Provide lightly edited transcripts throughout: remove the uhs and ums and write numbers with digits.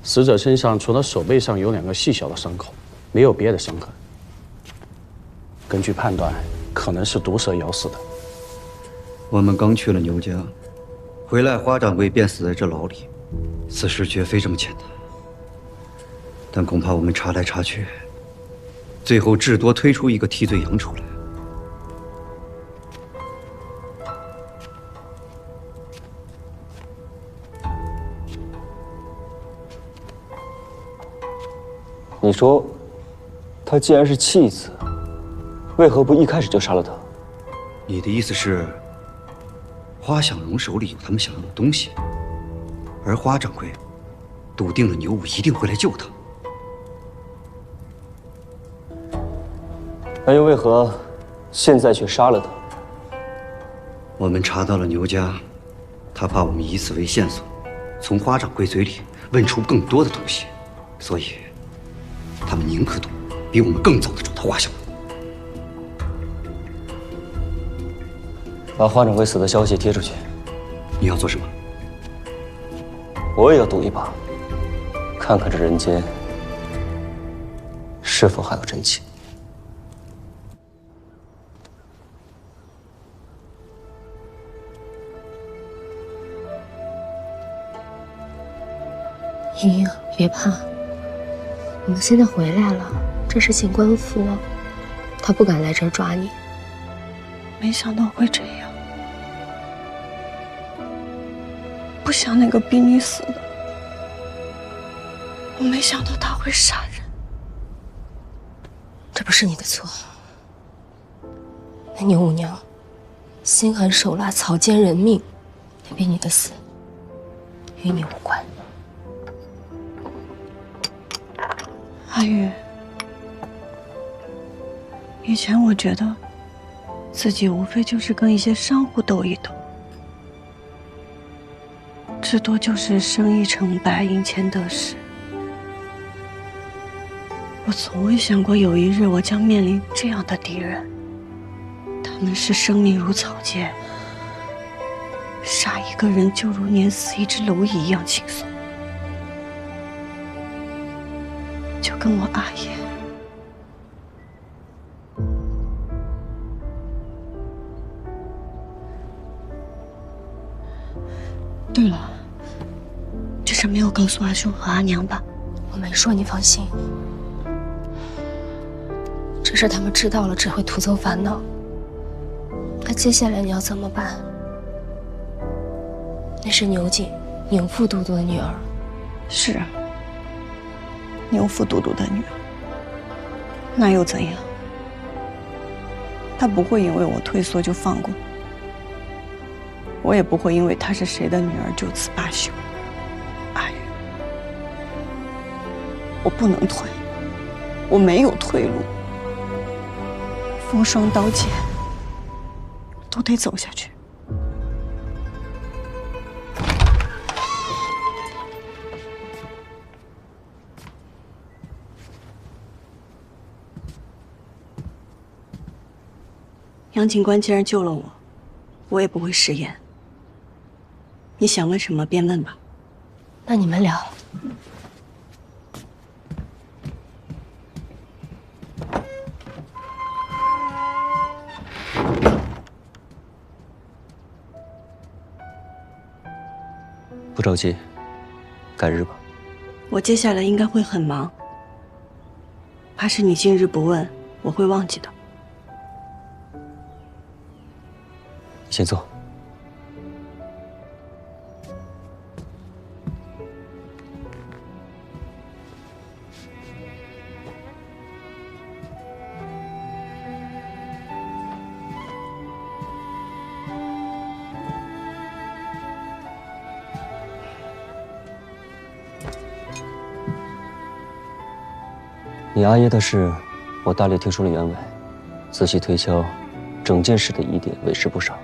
死者身上除了手背上有2个细小的伤口，没有别的伤痕。根据判断，可能是毒蛇咬死的。我们刚去了牛家，回来花掌柜便死在这牢里，此事绝非这么简单。但恐怕我们查来查去，最后至多推出一个替罪羊出来。你说，他既然是弃子，为何不一开始就杀了他？你的意思是，花想荣手里有他们想要的东西，而花掌柜笃定了牛武一定会来救他。那又为何现在却杀了他？我们查到了牛家，他怕我们以此为线索，从花掌柜嘴里问出更多的东西，所以他们宁可赌比我们更早的找到花小。把花掌柜死的消息贴出去。你要做什么？我也要赌一把，看看这人间是否还有真情。莹莹，别怕，我们现在回来了，这是请官府，他不敢来这儿抓你。没想到会这样，不想那个逼你死的，我没想到他会杀人。这不是你的错，那牛五娘心狠手辣，草菅人命，那逼你的死与你无关。阿玉，以前我觉得自己无非就是跟一些商户斗一斗，至多就是生意成败，赢钱得失。我从未想过有一日我将面临这样的敌人，他们是生命如草芥，杀一个人就如碾死一只蝼蚁一样轻松。就跟我阿爷，对了，这事没有告诉阿兄和阿娘吧？我没说，你放心。这事他们知道了，只会徒增烦恼。那接下来你要怎么办？那是牛景，牛副都督的女儿。是啊，牛副都督的女儿，那又怎样？他不会因为我退缩就放过我，也不会因为她是谁的女儿就此罢休。阿玉，我不能退，我没有退路，风霜刀剑都得走下去。杨警官既然救了我，我也不会食言。你想问什么便问吧。那你们聊。不着急，改日吧。我接下来应该会很忙，怕是你今日不问，我会忘记的。先坐。你阿爷的事，我大力提出了原委，仔细推敲，整件事的疑点为时不少。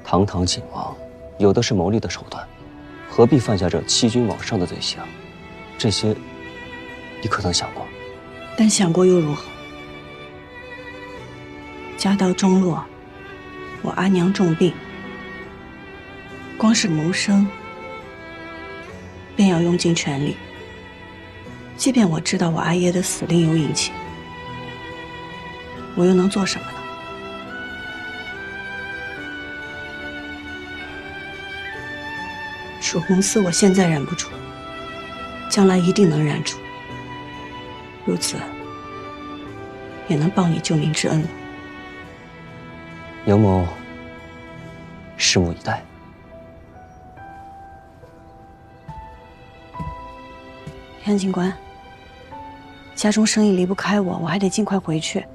堂堂景王，有的是谋利的手段，何必犯下这欺君罔上的罪行？这些，你可曾想过？但想过又如何？家道中落，我阿娘重病，光是谋生，便要用尽全力。即便我知道我阿爷的死另有隐情，我又能做什么呢？蜀红寺我现在染不出，将来一定能染出。如此，也能报你救命之恩了。杨某拭目以待。杨警官，家中生意离不开我，我还得尽快回去，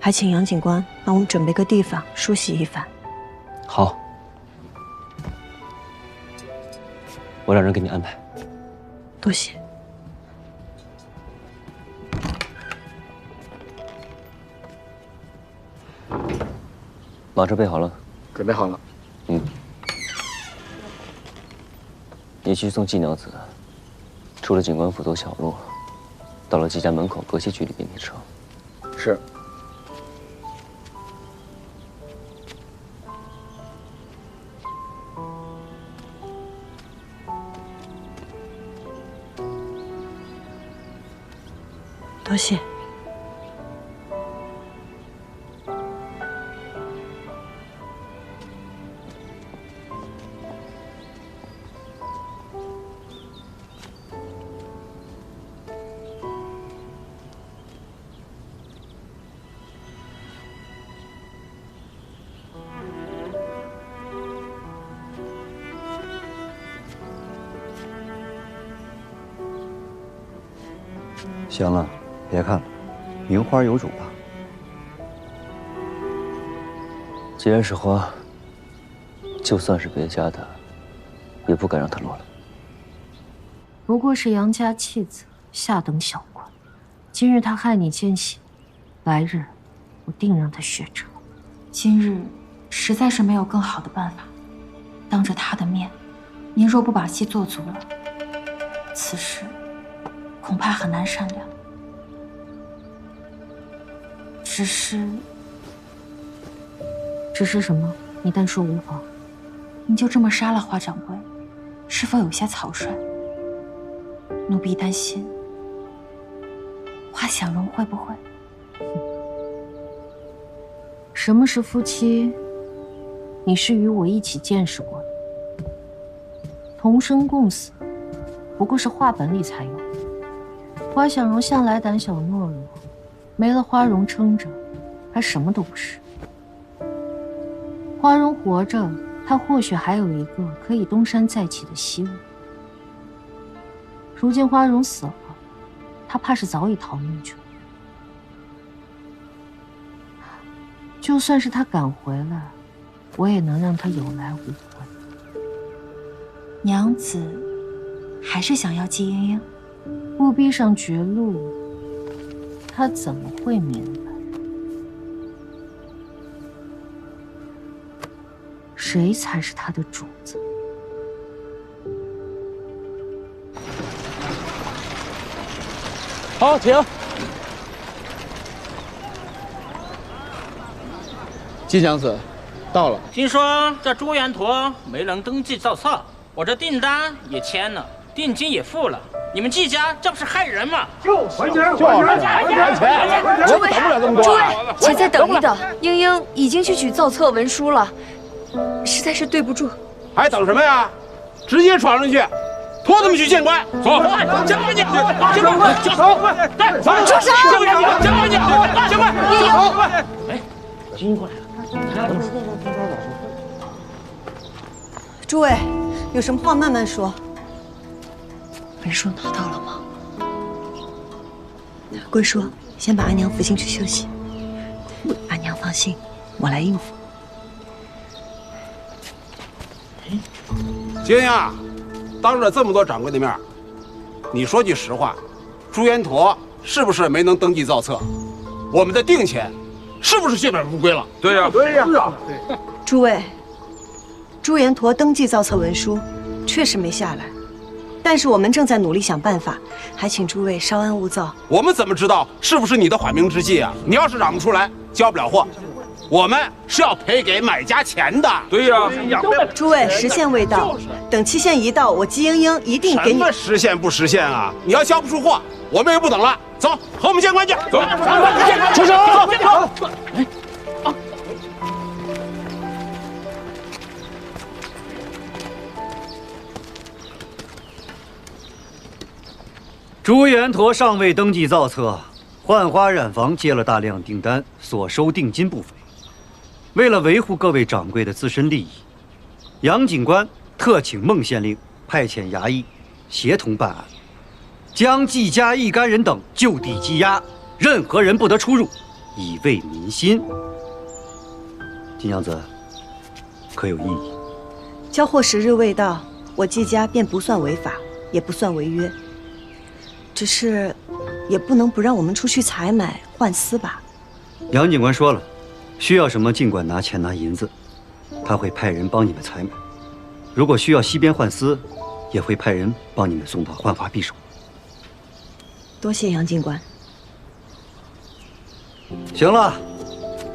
还请杨警官帮我们准备个地方梳洗一番。好，我让人给你安排。多谢。马车备好了，准备好了。你去送季娘子，出了警官府走小路，到了季家门口隔些距离给你车。是。多谢。行了，别看了，名花有主吧。既然是花，就算是别家的，也不敢让它落了。不过是杨家弃子，下等小官。今日他害你奸细，来日我定让他血偿。今日实在是没有更好的办法，当着他的面，您若不把戏做足了，此事恐怕很难善了。只是什么？你但说无妨。您就这么杀了花掌柜，是否有些草率？奴婢担心花想容会不会？什么是夫妻？你是与我一起见识过的。同生共死，不过是话本里才有。花想容向来胆小懦弱，没了花荣撑着，还什么都不是。花荣活着，他或许还有一个可以东山再起的希望。如今花荣死了，他怕是早已逃命去了。就算是他赶回来，我也能让他有来无回。娘子还是想要季莺莺？不逼上绝路，他怎么会明白？谁才是他的主子？好，停。季娘子，到了。听说这朱元陀没人登记造册，我这订单也签了，定金也付了，你们季家这不是害人吗？还钱！我等不了这么多。诸位，且再等一等，莺莺已经去取造册文书了，实在是对不住。还等什么呀？直接闯上去，拖他们去见官。走，见官去！见官，走！住手！见官去！见官，走！哎，金过来了。诸位，有什么话慢慢说。文书拿到了吗？龟叔，先把阿娘扶进去休息。阿娘放心，我来应付。莺莺，当着这么多掌柜的面，你说句实话，朱元陀是不是没能登记造册？我们的定钱是不是血本无归了？对呀，对呀，是啊。诸位，朱元陀登记造册文书确实没下来，但是我们正在努力想办法，还请诸位稍安勿躁。我们怎么知道是不是你的缓兵之计啊？你要是嚷不出来，交不了货，我们是要赔给买家钱的。对呀，诸位，时限未到，等期限一到，我季莺莺一定给你。什么时限不时限啊？你要交不出货，我们也不等了，走，和我们见官去。走，出手！走。朱延陀尚未登记造册，浣花染坊接了大量订单，所收定金不菲。为了维护各位掌柜的自身利益，杨警官特请孟县令派遣衙役协同办案，将季家一干人等就地羁押，任何人不得出入，以慰民心。金娘子，可有异议？交货时日未到，我季家便不算违法，也不算违约。只是，也不能不让我们出去采买换丝吧。杨警官说了，需要什么尽管拿钱拿银子，他会派人帮你们采买。如果需要西边换丝，也会派人帮你们送到浣花匕首。多谢杨警官。行了，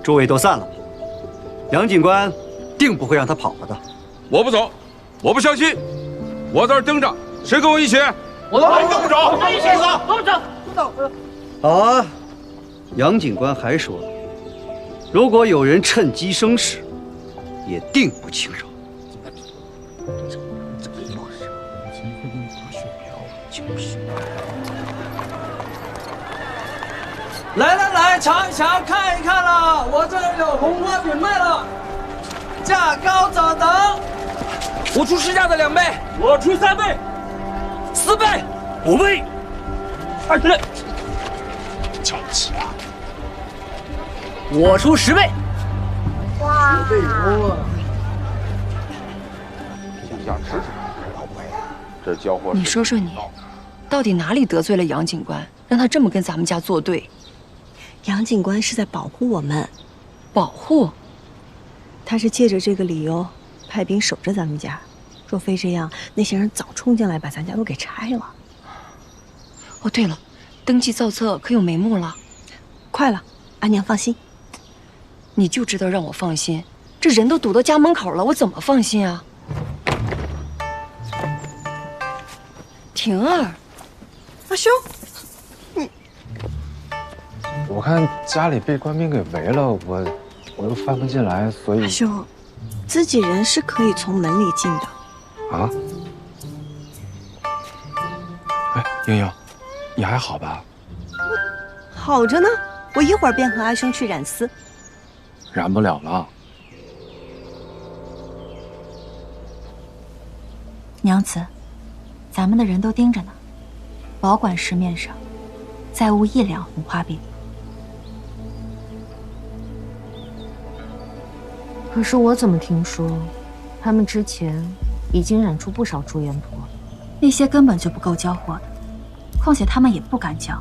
诸位都散了吧。杨警官定不会让他跑了的。我不走，我不相信，我在这儿盯着，谁跟我一起？我都跟不走，一起走，我们走。好啊，杨警官还说了，如果有人趁机生事，也定不轻饶。来，尝一尝，看一看啦！我这儿有红花饼卖了，价高者得。我出市价的2倍，我出3倍、4倍、5倍、20倍。瞧不起啊！我出10倍。哇！10倍多啊！向下吃，老鬼，这交货。你说说你，到底哪里得罪了杨警官，让他这么跟咱们家作对？杨警官是在保护我们，保护？他是借着这个理由派兵守着咱们家。若非这样，那些人早冲进来把咱家都给拆了。哦，对了，登记造册可有眉目了？快了，阿娘放心。你就知道让我放心，这人都堵到家门口了，我怎么放心啊？婷儿，阿兄，我看家里被官兵给围了，我又翻不进来，所以阿兄，自己人是可以从门里进的。啊？哎，英英，你还好吧？好着呢，我一会儿便和阿兄去染丝。染不了了。娘子，咱们的人都盯着呢，保管市面上再无1两红花饼。可是我怎么听说，他们之前已经染出不少朱颜陀，那些根本就不够交货的，况且他们也不敢交。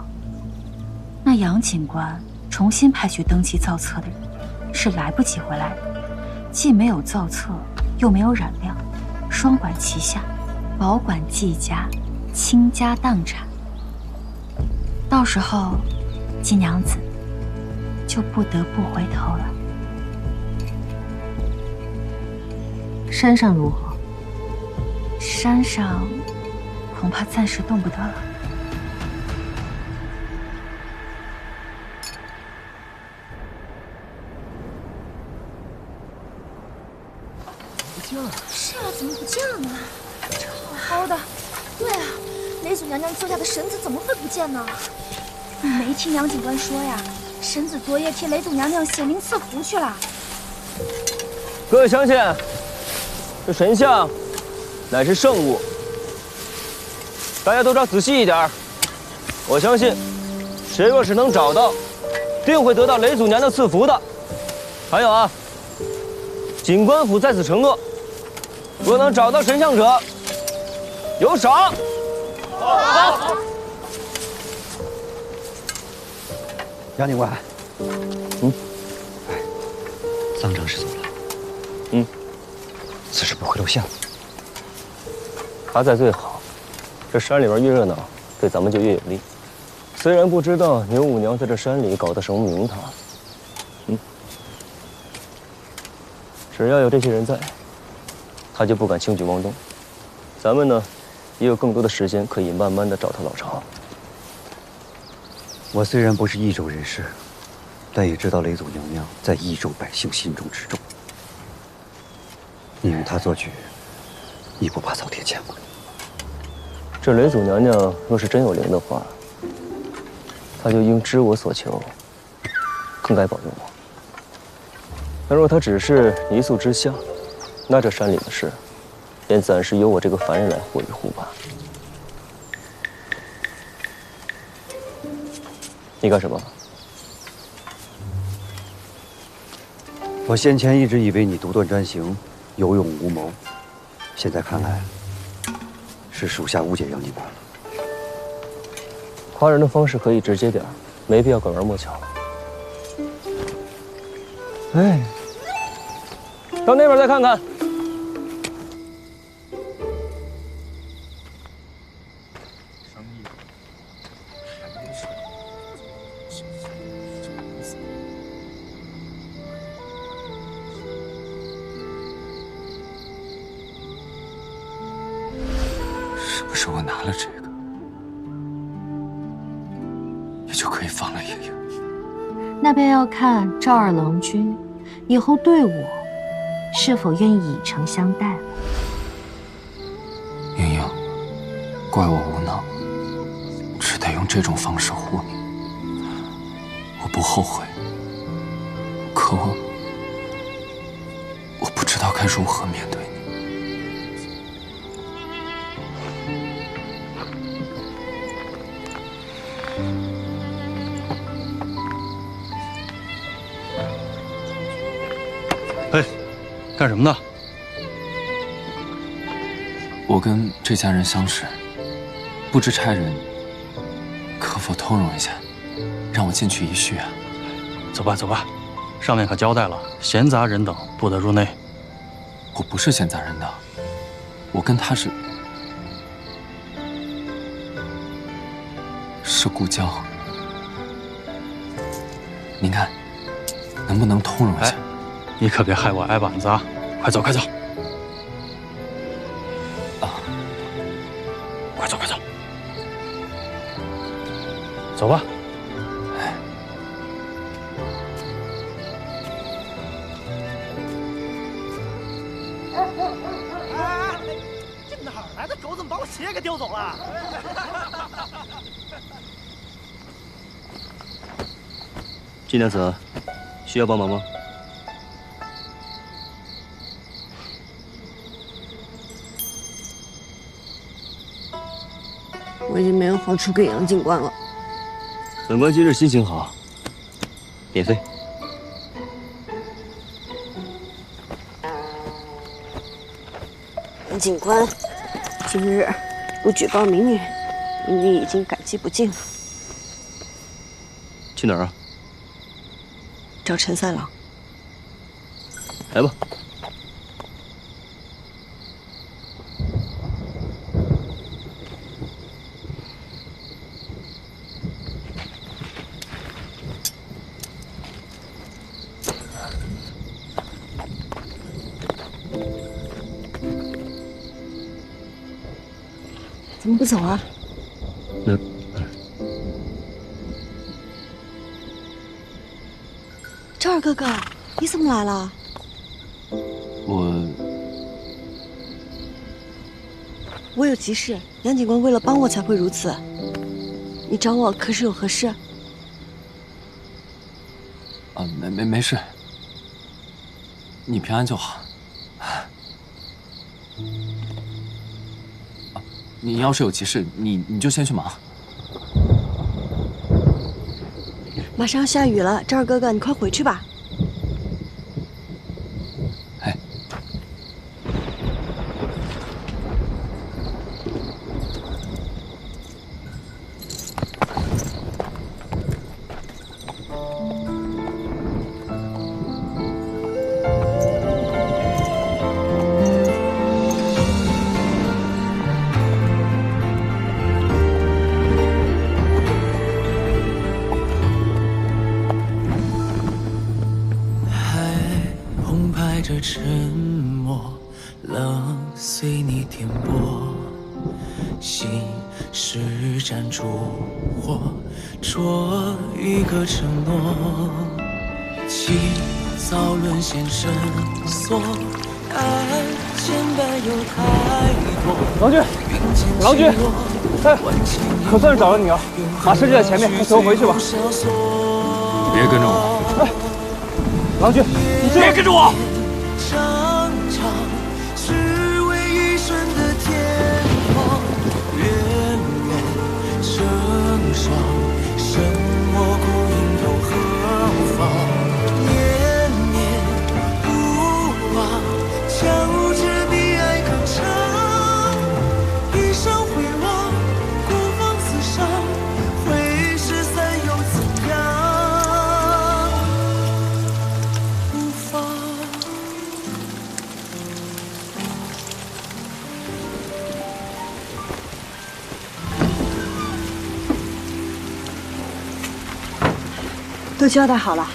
那杨警官重新派去登记造册的人，是来不及回来的，既没有造册，又没有染料，双管齐下，保管季家倾家荡产。到时候，季娘子就不得不回头了。山上如何？山上恐怕暂时动不得了。是啊，怎么不见了呢？这好好的。对啊，雷祖娘娘坐下的绳子怎么会不见呢？你没听杨警官说呀？绳子昨夜替雷祖娘娘显灵赐福去了。各位乡亲，这神像乃是圣物，大家都找仔细一点。我相信，谁若是能找到，定会得到雷祖娘娘赐福的。还有啊，警官府在此承诺，若能找到神像者，有赏。好。杨警官，哎，臧正是走了。此事不会露馅。他在最好，这山里边越热闹，对咱们就越有利。虽然不知道牛五娘在这山里搞的什么名堂，只要有这些人在，他就不敢轻举妄动。咱们呢，也有更多的时间可以慢慢的找他老巢。我虽然不是益州人士，但也知道雷祖娘娘在益州百姓心中之重。你用她做局，你不怕遭天谴吗？这雷祖娘娘若是真有灵的话，她就应知我所求，更该保佑我。但若她只是一宿之下，那这山里的事，便暂时由我这个凡人来护一护吧。你干什么？我先前一直以为你独断专行，有勇无谋，现在看来，是属下误解杨警官了。夸人的方式可以直接点，没必要拐弯抹角。哎，到那边再看看。是不是我拿了这个，也就可以放了爷爷？那便要看赵二郎君以后对我是否愿意以诚相待了。莹莹，怪我无能，只得用这种方式护你。我不后悔，可我不知道该如何面对你。哎，干什么呢？我跟这家人相识，不知差人可否通融一下，让我进去一叙啊？走吧，走吧，上面可交代了，闲杂人等不得入内。我不是闲杂人等，我跟他是故交。您看，能不能通融一下？你可别害我挨板子啊！快走，快走！啊，快走，快走！走吧。这哪来的狗，怎么把我鞋给丢走了？金娘子，需要帮忙吗？我已经没有好处给杨警官了。本官今日心情好，免费。杨警官，今日不举报民女，民女已经感激不尽了。去哪儿啊？找陈三郎。来吧。怎么不走啊？那赵二哥哥，你怎么来了？我有急事，杨警官为了帮我才会如此。你找我可是有何事？啊，没事，你平安就好。你要是有急事，你就先去忙。马上要下雨了，赵二哥哥，你快回去吧。哎，着沉默，冷随你颠簸。心是盏烛火，灼一个承诺。情早沦陷绳索，爱牵绊有太多。郎君，郎君，哎，可算是找到你了，马车就在前面，快随我回去吧。别跟着我。哎，郎君，你别跟着我。长长只为一瞬的天荒，远远成双，什么孤影又何方？念念不忘，交织比爱更长。一生回望，孤芳自赏，会是散又怎样？无法。都交代好了。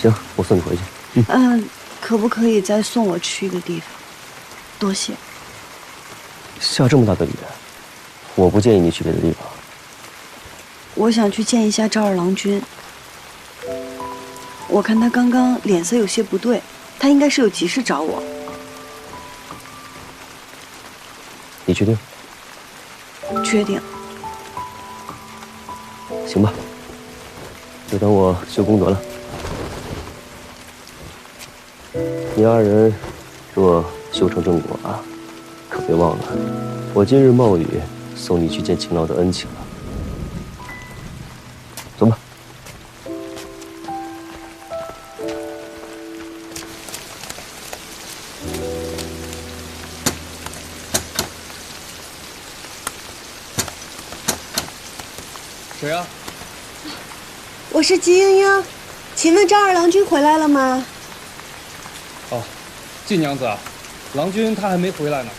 行，我送你回去。可不可以再送我去一个地方？多谢。下这么大的雨，我不建议你去别的地方。我想去见一下赵二郎君。我看他刚刚脸色有些不对，他应该是有急事找我。你确定？确定。行吧，就当我修功德了。你二人若修成正果啊，可别忘了，我今日冒雨送你去见秦老的恩情了。走吧。谁呀？我是吉英英，请问赵二郎君回来了吗？哦，季娘子啊，郎君他还没回来呢。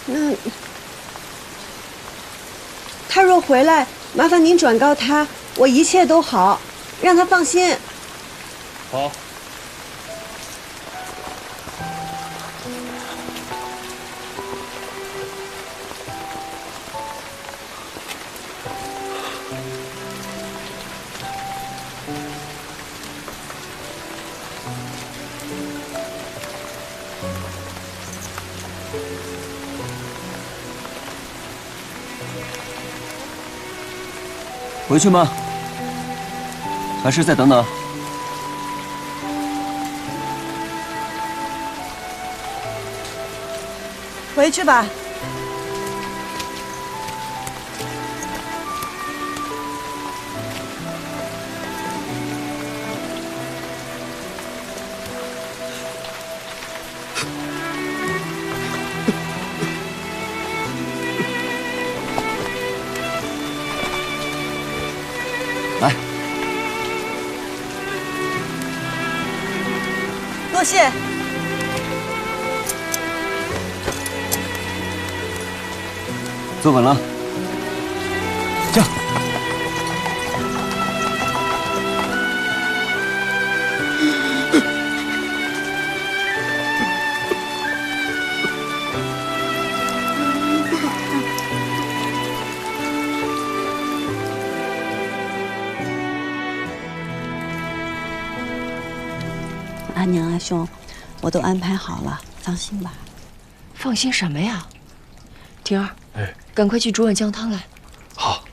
那他若回来，麻烦您转告他，我一切都好，让他放心。好。回去吗？还是再等等？回去吧。来，多谢。坐稳了。驾！阿娘阿兄，我都安排好了，放心吧。放心什么呀？婷儿，赶快去煮碗姜汤来。好。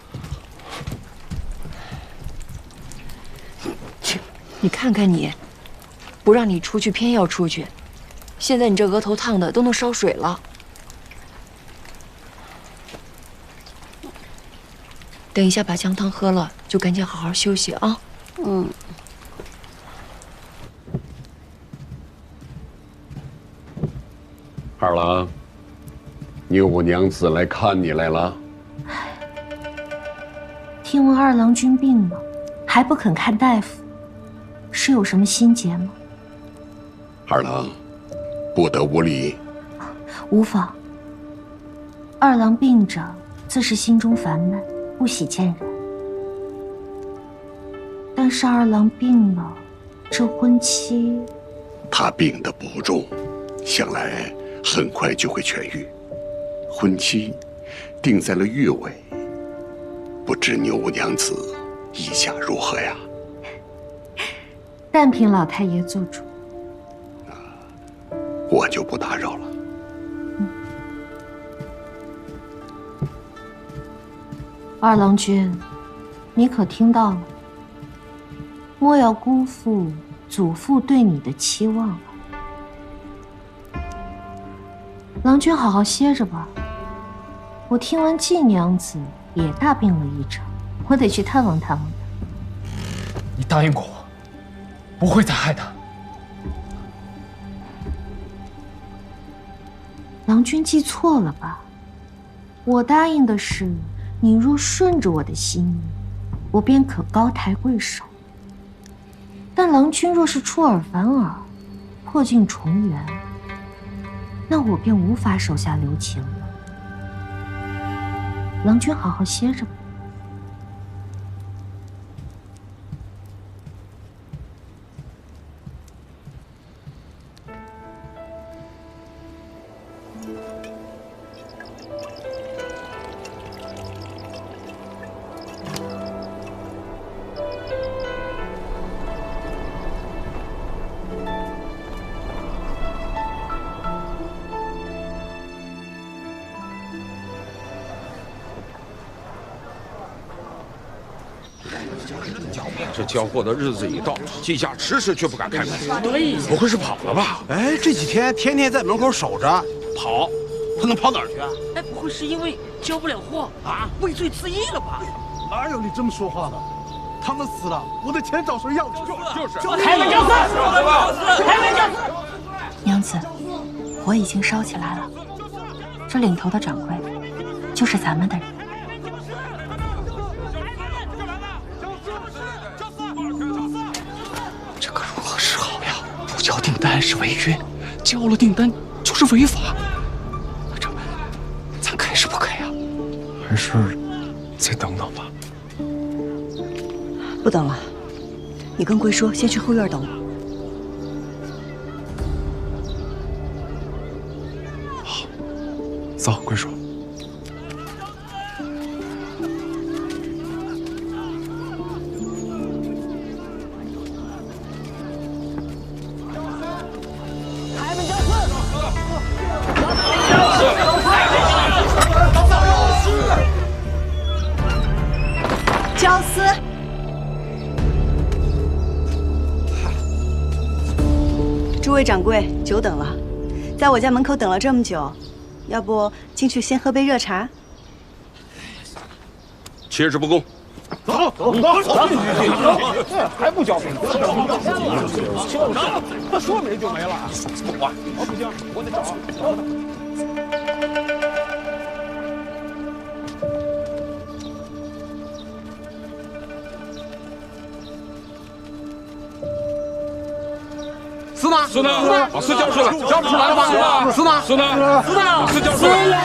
切，你看看你，不让你出去偏要出去，现在你这额头烫的都能烧水了。等一下把姜汤喝了，就赶紧好好休息啊。二郎，牛娘子来看你来了。听闻二郎君病了，还不肯看大夫，是有什么心结吗？二郎，不得无礼。无妨。二郎病着，自是心中烦闷，不喜见人。但是二郎病了，这婚期他病得不重，想来很快就会痊愈。婚期定在了月尾，不知牛五娘子意下如何呀？但凭老太爷做主。我就不打扰了。二郎君，你可听到了？莫要辜负祖父对你的期望了。郎君好好歇着吧。我听闻季娘子也大病了一场，我得去探望探望她。你答应过我，不会再害她。郎君记错了吧？我答应的是，你若顺着我的心意，我便可高抬贵手。但郎君若是出尔反尔，破镜重圆，那我便无法手下留情了。郎君好好歇着吧。这交货的日子一到，季家迟迟却不敢开门。对，不会是跑了吧？哎，这几天天天在门口守着，跑，他能跑哪儿去啊？哎，不会是因为交不了货啊，畏罪自缢了吧？哪有你这么说话的？他们死了，我的钱找谁要去？就是开门叫死！开门叫死！娘子，火已经烧起来了，这领头的掌柜就是咱们的人。这可如何是好呀？不交订单是违约，交了订单就是违法。这咱开是不开呀？还是再等等吧。不等了，你跟龟说，先去后院等我。好，走，龟叔。焦思，诸位掌柜，久等了，在我家门口等了这么久，要不进去先喝杯热茶？切之不恭。走，还不交兵？他说没就没了。不管，不行，我得找。司呢？司呢？把司交出来！交不出来了吧？司呢？司呢？司呢？司交出来！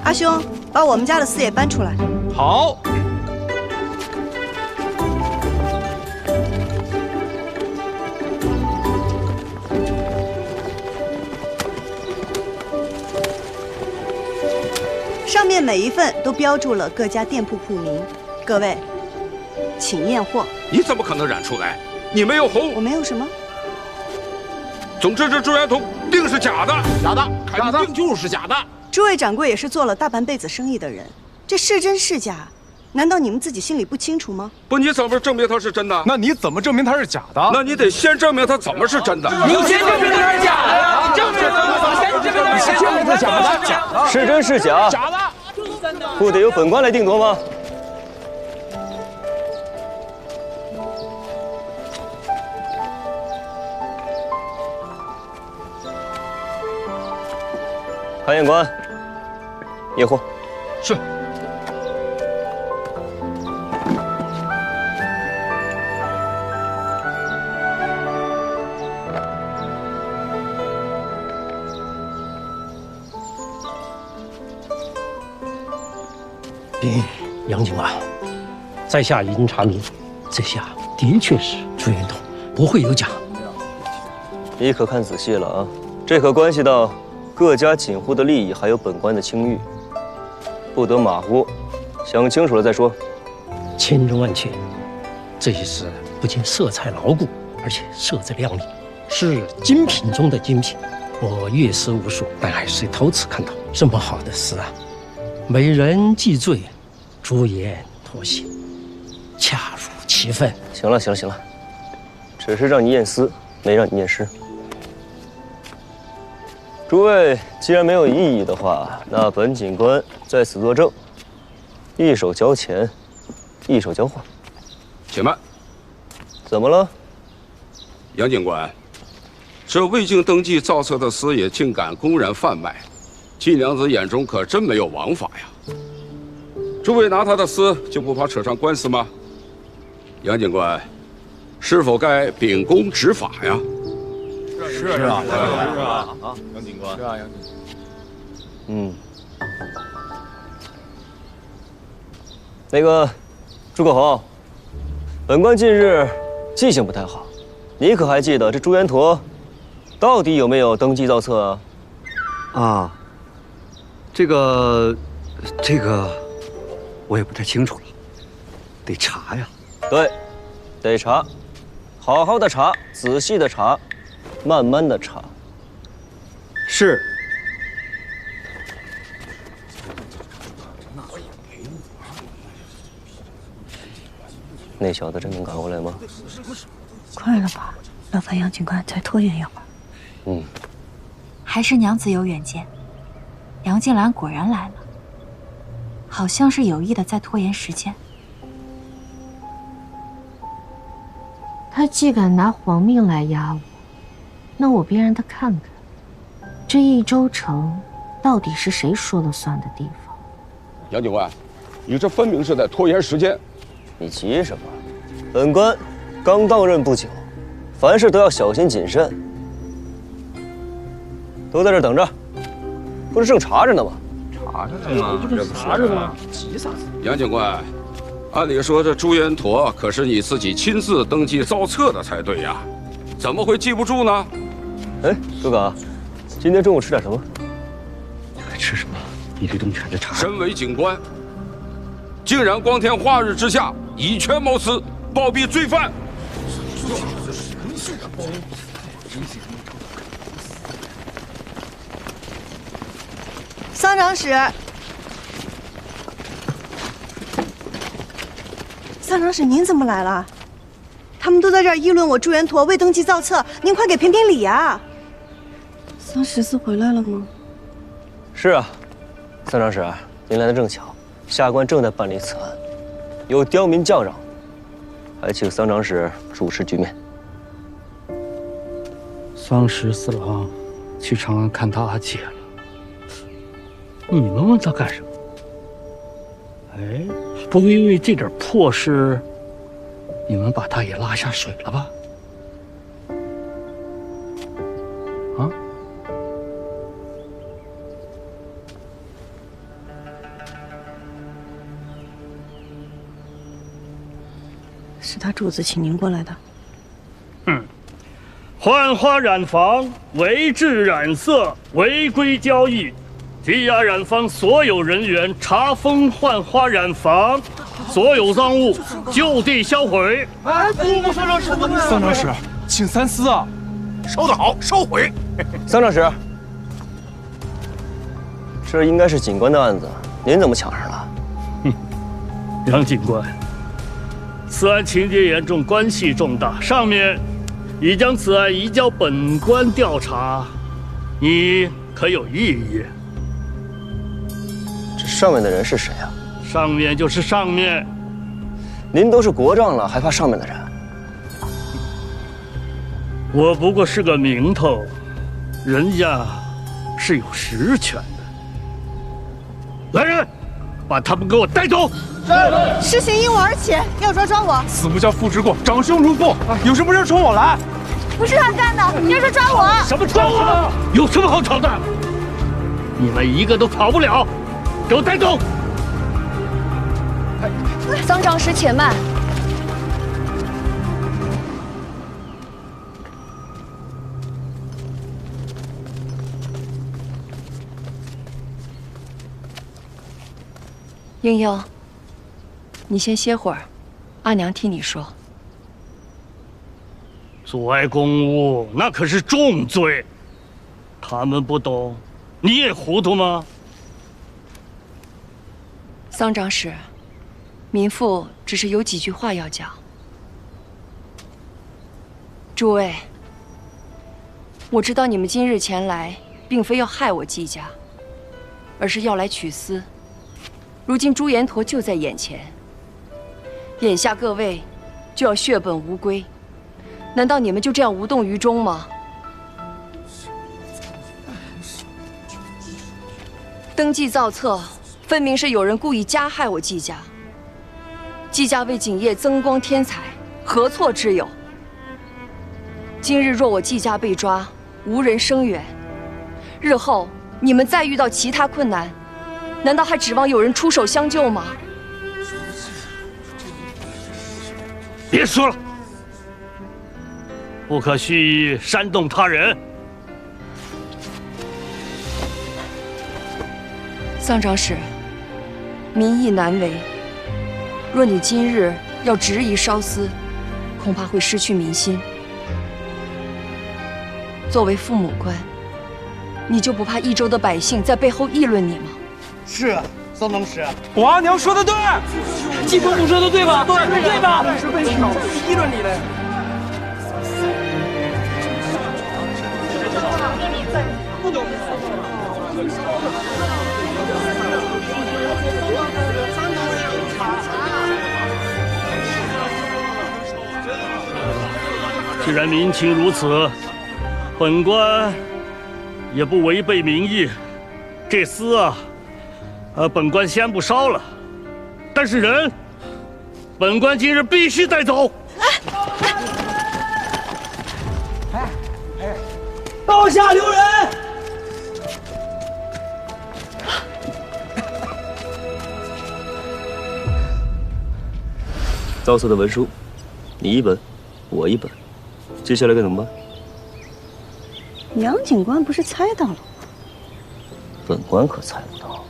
阿兄，把我们家的司也搬出来。好。上面每一份都标注了各家店铺铺名，各位，请验货。你怎么可能染出来？你没有红，我没有什么。总之，这朱元同定是假的，假的，肯定就是假的。诸位掌柜也是做了大半辈子生意的人，这是真是假，难道你们自己心里不清楚吗？不，你怎么证明它是真的？那你怎么证明它是假的？那你得先证明它怎么是真的。你先证明它是假的，你证明它先证明它假的，是真是假？假的，不得由本官来定夺吗？勘验官，验货。是。杨警官，在下已经查明，这下的确是朱元同，不会有假。你可看仔细了啊！这可关系到各家锦户的利益，还有本官的清誉，不得马虎。想清楚了再说。千真万确，这一事不仅色彩牢固，而且色泽亮丽，是精品中的精品。我阅诗无数，但还是头次看到这么好的诗啊！美人既醉，朱颜脱形，恰如其分。行了，只是让你验诗，没让你念诗。诸位既然没有异议的话，那本警官在此作证，一手交钱，一手交货。且慢，怎么了？杨警官，这未经登记造册的诗也竟敢公然贩卖，季娘子眼中可真没有王法呀！诸位拿他的诗就不怕扯上官司吗？杨警官，是否该秉公执法呀？是啊，杨警官，是啊，杨警官。那个，朱可红，本官近日记性不太好，你可还记得这朱元陀到底有没有登记造册啊？啊，这个，我也不太清楚了，得查呀。对，得查，好好的查，仔细的查，慢慢的查。是。那小子真能赶过来吗？快了吧，劳烦杨警官再拖延一会儿。还是娘子有远见，杨静兰果然来了，好像是有意的在拖延时间。他既敢拿皇命来压我，那我便让他看看，这益州城到底是谁说了算的地方。杨警官，你这分明是在拖延时间。你急什么？本官刚到任不久，凡事都要小心谨慎。都在这等着，不是正查着呢吗？查着呢，这不查着呢，急啥子？杨警官，按理说这朱元陀可是你自己亲自登记造册的才对呀，怎么会记不住呢？哎，诸葛，今天中午吃点什么？该吃什么，一律都全着查。身为警官，竟然光天化日之下以权谋私，包庇罪犯。桑长史，桑长史，您怎么来了？他们都在这儿议论我朱元陀未登记造册，您快给评评理啊！桑十四回来了吗？是啊，桑长史，您来的正巧，下官正在办理此案，有刁民叫嚷，还请桑长史主持局面。桑十四郎去长安看他阿姐了。你们问他干什么？哎，不会因为这点破事，你们把他也拉下水了吧？啊？是他主子请您过来的。换花染坊违制染色，违规交易。羁押染坊所有人员查封换花染坊，所有赃物就地销毁。哎，不，桑长史，桑长史，请三思啊！收得好，收回。桑长史，这应该是警官的案子，您怎么抢上了？杨警官，此案情节严重，关系重大，上面已将此案移交本官调查，你可有异议？这上面的人是谁啊？上面就是上面。您都是国丈了，还怕上面的人？我不过是个名头，人家是有实权的。来人，把他们给我带走！是，实行因我而起，要抓我。此不叫父之过，长兄如父。有什么事冲我来？不是他干的，要是抓我。什么抓我？有什么好吵的？你们一个都跑不了，给我带走！桑长史，且慢。英英，你先歇会儿，阿娘替你说。阻碍公务那可是重罪，他们不懂，你也糊涂吗？桑长史，民妇只是有几句话要讲。诸位，我知道你们今日前来，并非要害我季家，而是要来取丝。如今朱延陀就在眼前，眼下各位就要血本无归，难道你们就这样无动于衷吗？登记造册，分明是有人故意加害我季家。季家为景业增光添彩，何错之有？今日若我季家被抓，无人声援，日后你们再遇到其他困难，难道还指望有人出手相救吗？别说了，不可蓄意煽动他人。桑长史，民意难为，若你今日要执意烧丝，恐怕会失去民心。作为父母官，你就不怕益州的百姓在背后议论你吗？是啊，桑长史，我阿娘说的对，季公主说的对吧？对吧？是被议论你的。不懂。既然民情如此，本官也不违背民意。这丝啊，本官先不烧了，但是人，本官今日必须带走。刀下留人！造册的文书，你一本，我一本，接下来该怎么办？杨警官不是猜到了吗？本官可猜不到。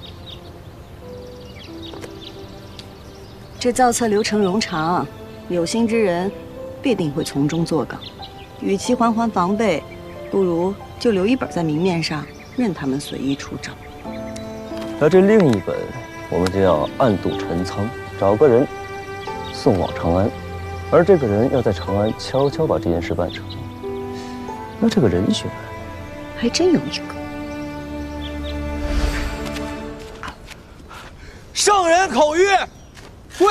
这造册流程冗长，有心之人必定会从中作梗。与其环环防备，不如就留一本在明面上，任他们随意出招。那这另一本，我们就要暗度陈仓，找个人送往长安，而这个人要在长安悄悄把这件事办成。那这个人选，还真有一个。圣人口谕，跪！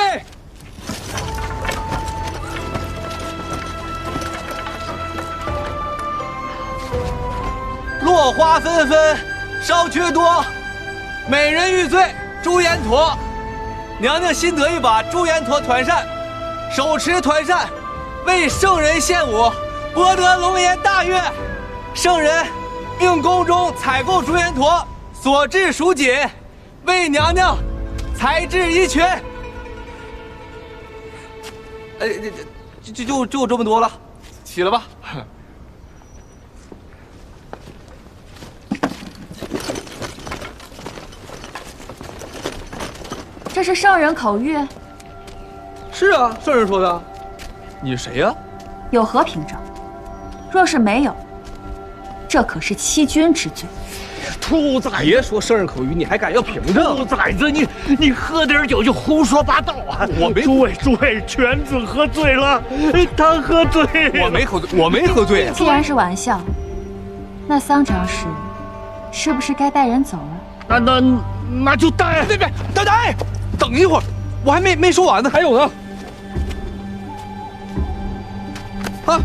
落花纷纷，烧缺多，美人玉醉朱延陀。娘娘新得一把朱延陀团扇，手持团扇，为圣人献舞，博得龙颜大悦。圣人命宫中采购朱延陀所制蜀锦，为娘娘裁制一拳。就这么多了，起了吧。这是圣人口谕。是啊，圣人说的。你谁呀？有何凭证？若是没有，这可是欺君之罪。兔崽子！别说圣人口谕，你还敢要凭证？兔崽子，你喝点酒就胡说八道啊！我没。诸位，犬子喝醉了，他喝醉了。我没喝醉，我没喝醉。既然是玩笑，那桑长史是不是该带人走了？那就带。别，等一会儿，我还没说完呢。还有呢。啊，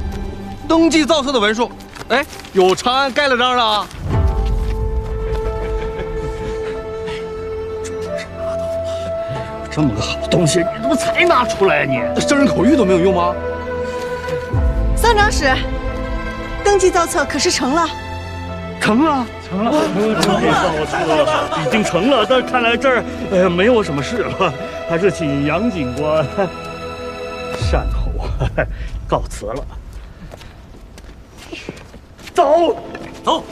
登记造册的文书，哎，有长安盖了章的啊。这么个好东西，你怎么才拿出来你？圣人口谕都没有用吗？桑长史，登记造册可是成了？成了，成了，已经成了。但看来这儿没有什么事了，还是请杨警官善后，告辞了。走，走。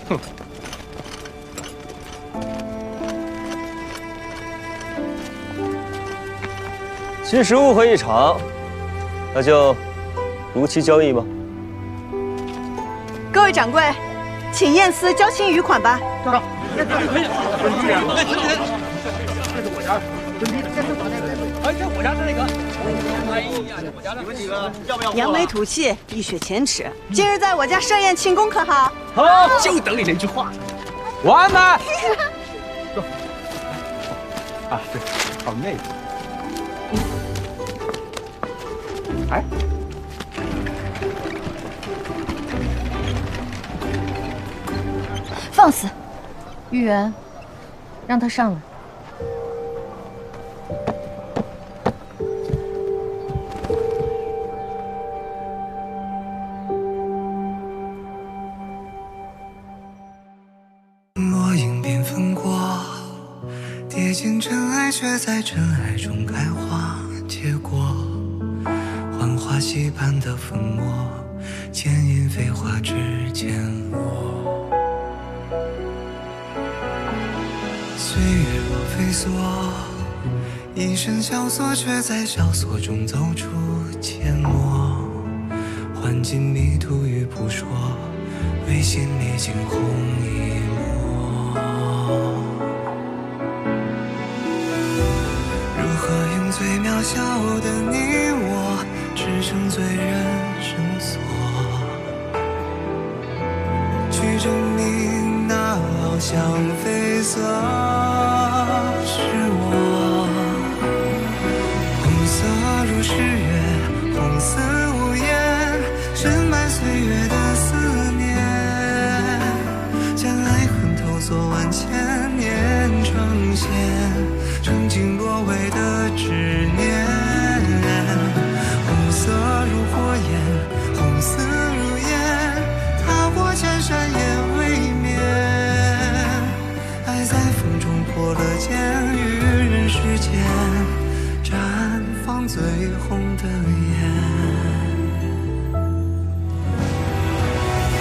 哼。新实误会一场，那就如期交易吧。各位掌柜，请验司交清余款吧。可以。这是我家，哎，这我家的那个。哎呀，这我家的。你们几个要不要？扬眉吐气，一雪前耻。今日在我家设宴庆功，可好？好，就等你这句话。我安排。走。啊，对，还有那个。哎，放肆！玉媛，让他上来。落英缤纷过，跌进尘埃，却在尘埃中开花结果。浣花溪畔的粉末，牵引飞花指尖落。岁月若飞梭，一身萧索，却在萧索中走出缄默。换尽迷途与扑朔，为心里惊鸿一抹。如何用最渺小的你我支撑最人生锁，去证明那翱翔绯色是我。红色如诗月，红似无言，深埋岁月的思念，将爱恨透锁万千年，呈现曾经落尾的执念。红色如火焰，红丝如烟，踏过千山也未眠。爱在风中破了茧，于人世间绽放最红的颜。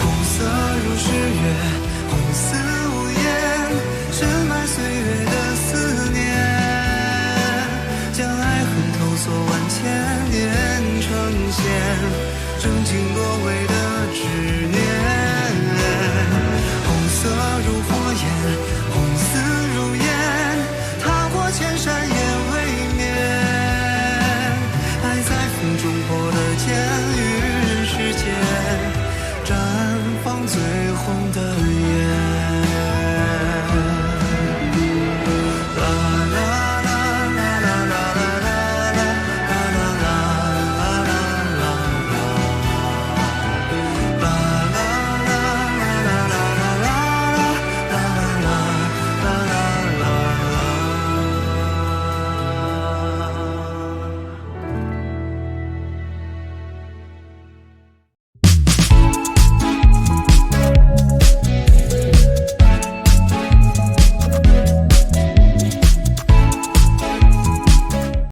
红色如诗月，红似无言，深埋岁月的思念，将爱恨透锁万千年，呈现曾经落尾的执念。红色如火焰，